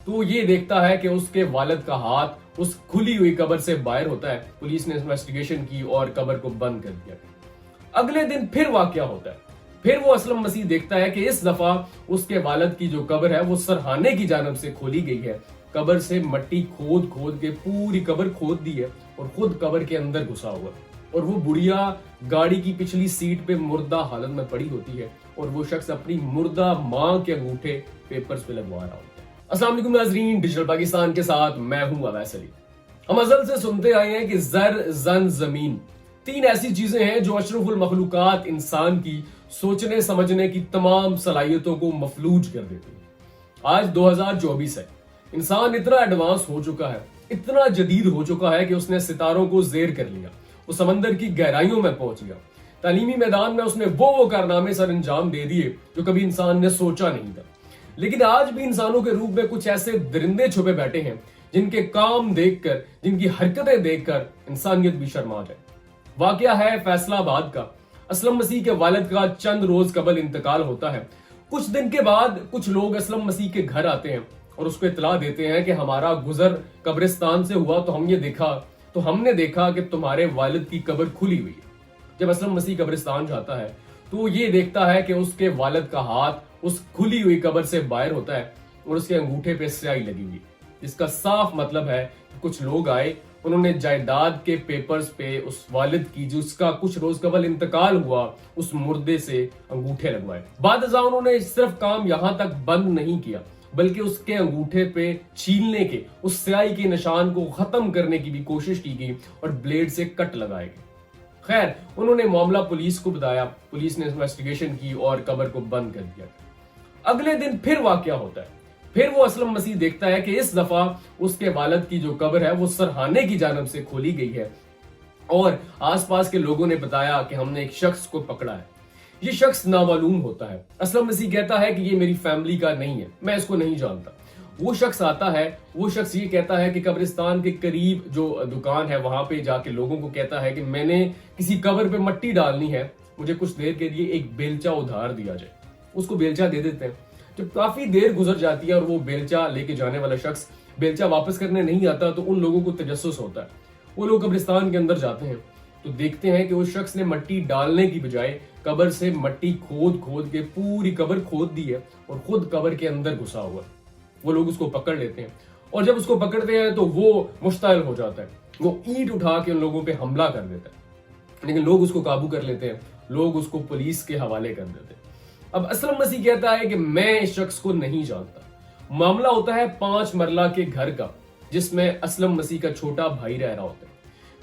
تو یہ دیکھتا ہے کہ اس کے والد کا ہاتھ اس کھلی ہوئی قبر سے باہر ہوتا ہے۔ پولیس نے انویسٹیگیشن کی اور قبر کو بند کر دیا۔ اگلے دن پھر واقعہ ہوتا ہے، پھر وہ اسلم مسیح دیکھتا ہے کہ اس دفعہ اس کے والد کی جو قبر ہے وہ سرہانے کی جانب سے کھولی گئی ہے۔ قبر سے مٹی کھود کھود کے پوری قبر کھود دی ہے اور خود قبر کے اندر گھسا ہوا ہے، اور وہ بڑھیا گاڑی کی پچھلی سیٹ پہ مردہ حالت میں پڑی ہوتی ہے، اور وہ شخص اپنی مردہ ماں کے انگوٹھے پیپرز پہ لگوا رہا ہوتا ہے۔ السلام علیکم ناظرین، ڈیجیٹل پاکستان کے ساتھ میں ہوں اویس علی۔ ہم ازل سے سنتے آئے ہیں کہ زر، زن، زمین، تین ایسی چیزیں ہیں جو اشرف المخلوقات انسان کی سوچنے سمجھنے کی تمام صلاحیتوں کو مفلوج کر دیتی ہیں۔ آج 2024 ہے، انسان اتنا ایڈوانس ہو چکا ہے، اتنا جدید ہو چکا ہے کہ اس نے ستاروں کو زیر کر لیا، وہ سمندر کی گہرائیوں میں پہنچ گیا، تعلیمی میدان میں اس نے وہ کارنامے سر انجام دے دیے جو کبھی انسان نے سوچا نہیں تھا۔ لیکن آج بھی انسانوں کے روپ میں کچھ ایسے درندے چھپے بیٹھے ہیں جن کے کام دیکھ کر، جن کی حرکتیں دیکھ کر انسانیت بھی شرما جائے۔ واقعہ ہے فیصلہ آباد کا۔ اسلم مسیح کے والد کا چند روز قبل انتقال ہوتا ہے۔ کچھ دن کے بعد کچھ لوگ اسلم مسیح کے گھر آتے ہیں اور اس کو اطلاع دیتے ہیں کہ ہمارا گزر قبرستان سے ہوا تو ہم نے دیکھا کہ تمہارے والد کی قبر کھلی ہوئی ہے۔ جب اسلم مسیح قبرستان جاتا ہے تو یہ دیکھتا ہے کہ اس کے والد کا ہاتھ اس کھلی ہوئی قبر سے باہر ہوتا ہے اور اس کے انگوٹھے پہ سیاہی لگی ہوئی، جس کا صاف مطلب ہے کہ کچھ لوگ آئے، انہوں نے جائیداد کے پیپرز پہ اس والد کی جس کا کچھ روز قبل انتقال ہوا اس مردے سے انگوٹھے لگوائے۔ بعد ازاں انہوں نے صرف کام یہاں تک بند نہیں کیا بلکہ اس کے انگوٹھے پہ چھیلنے کے، اس سیاہی کے نشان کو ختم کرنے کی بھی کوشش کی گئی اور بلیڈ سے کٹ لگائے گئے۔ خیر، انہوں نے معاملہ پولیس کو بتایا، پولیس نے انویسٹیگیشن کی اور قبر کو بند کر دیا۔ اگلے دن پھر واقعہ ہوتا ہے، پھر وہ اسلم مسیح دیکھتا ہے کہ اس دفعہ اس کے والد کی جو قبر ہے وہ سرہانے کی جانب سے کھولی گئی ہے، اور آس پاس کے لوگوں نے بتایا کہ ہم نے ایک شخص کو پکڑا ہے۔ یہ شخص نامعلوم ہوتا ہے۔ اسلم مسیح کہتا ہے کہ یہ میری فیملی کا نہیں ہے، میں اس کو نہیں جانتا۔ وہ شخص آتا ہے، وہ شخص یہ کہتا ہے کہ قبرستان کے قریب جو دکان ہے وہاں پہ جا کے لوگوں کو کہتا ہے کہ میں نے کسی قبر پہ مٹی ڈالنی ہے، مجھے کچھ دیر کے لیے ایک بیلچہ ادھار دیا جائے۔ اس کو بیلچہ دے دیتے ہیں۔ جب کافی دیر گزر جاتی ہے اور وہ بیلچہ لے کے جانے والا شخص بیلچہ واپس کرنے نہیں آتا تو ان لوگوں کو تجسس ہوتا ہے۔ وہ لوگ قبرستان کے اندر جاتے ہیں تو دیکھتے ہیں کہ اس شخص نے مٹی ڈالنے کی بجائے قبر سے مٹی کھود کھود کے پوری قبر کھود دی ہے اور خود قبر کے اندر گھسا ہوا ہے۔ وہ لوگ اس کو پکڑ لیتے ہیں اور جب اس کو پکڑتے ہیں تو وہ مشتعل ہو جاتا ہے، وہ اینٹ اٹھا کے ان لوگوں پہ حملہ کر دیتا ہے، لیکن لوگ اس کو قابو کر لیتے ہیں، لوگ اس کو پولیس کے حوالے کر دیتے ہیں۔ اب اسلم مسیح کہتا ہے کہ میں اس شخص کو نہیں جانتا۔ معاملہ ہوتا ہے 5 مرلہ کے گھر کا جس میں اسلم مسیح کا چھوٹا بھائی رہ رہا ہوتا ہے۔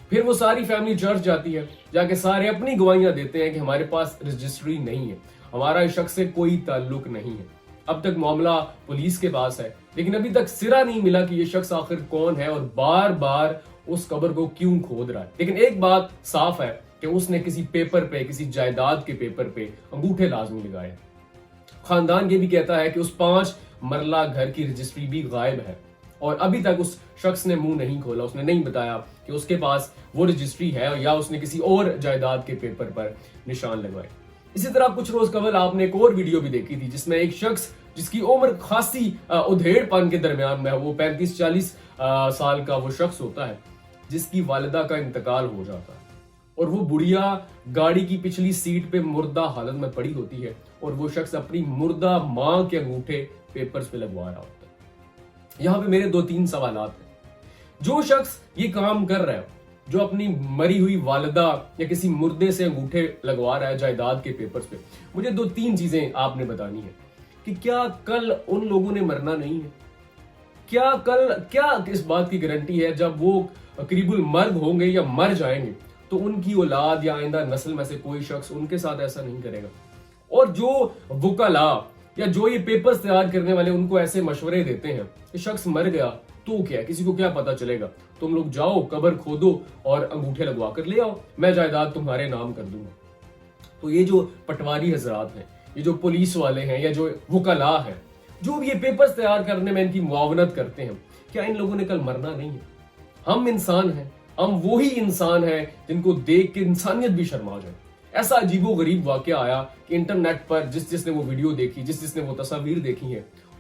پھر وہ ساری فیملی چرچ جاتی ہے، جا کے سارے اپنی گواہیاں دیتے ہیں کہ ہمارے پاس رجسٹری نہیں ہے، ہمارا اس شخص سے کوئی تعلق نہیں ہے۔ اب تک معاملہ پولیس کے پاس ہے لیکن ابھی تک سرا نہیں ملا کہ یہ شخص آخر کون ہے اور بار بار اس قبر کو کیوں کھود رہا ہے۔ لیکن ایک بات صاف ہے کہ اس نے کسی پیپر پہ، کسی جائیداد کے پیپر پہ انگوٹھے لازمی لگائے۔ خاندان یہ بھی کہتا ہے کہ اس 5 مرلہ گھر کی رجسٹری بھی غائب ہے اور ابھی تک اس شخص نے منہ نہیں کھولا، اس نے نہیں بتایا کہ اس کے پاس وہ رجسٹری ہے یا اس نے کسی اور جائیداد کے پیپر پر نشان لگوائے۔ اسی طرح کچھ روز قبل آپ نے ایک اور ویڈیو بھی دیکھی تھی جس میں ایک شخص جس کی عمر خاصی ادھیڑ پن کے درمیان میں ہے، وہ 35-40 سال کا وہ شخص ہوتا ہے جس کی والدہ کا انتقال ہو جاتا ہے، اور وہ بڑھیا گاڑی کی پچھلی سیٹ پہ مردہ حالت میں پڑی ہوتی ہے اور وہ شخص اپنی مردہ ماں کے انگوٹھے پیپرز پہ لگوا رہا ہوتا ہے۔ یہاں پہ میرے 2-3 سوالات ہیں۔ جو شخص یہ کام کر رہا ہے، جو اپنی مری ہوئی والدہ یا کسی مردے سے انگوٹھے لگوا رہا ہے جائیداد کے پیپرز پہ، مجھے 2-3 چیزیں آپ نے بتانی ہے کہ کیا کل ان لوگوں نے مرنا نہیں ہے؟ کیا اس بات کی گارنٹی ہے جب وہ قریب المرگ ہوں گے یا مر جائیں گے تو ان کی اولاد یا آئندہ نسل میں سے کوئی شخص ان کے ساتھ ایسا نہیں کرے گا؟ اور جو وکلاء یا جو یہ پیپرز تیار کرنے والے ان کو ایسے مشورے دیتے ہیں کہ شخص مر گیا تو کیا، کسی کو کیا پتا چلے گا، تم لوگ جاؤ قبر کھودو اور انگوٹھے لگوا کر لے آؤ، میں جائیداد تمہارے نام کر دوں گا۔ تو یہ جو پٹواری حضرات ہیں، یہ جو پولیس والے ہیں یا جو وکلاء ہیں، جو یہ پیپرز تیار کرنے میں ان کی معاونت کرتے ہیں، کیا ان لوگوں نے کل مرنا نہیں ہے؟ ہم انسان ہیں، ہم وہی انسان ہیں جن کو دیکھ کے انسانیت بھی شرما جائے۔ ایسا عجیب و غریب واقعہ آیا کہ انٹرنیٹ پر جس نے وہ ویڈیو دیکھی، جس نے وہ تصاویر دیکھی ہیں،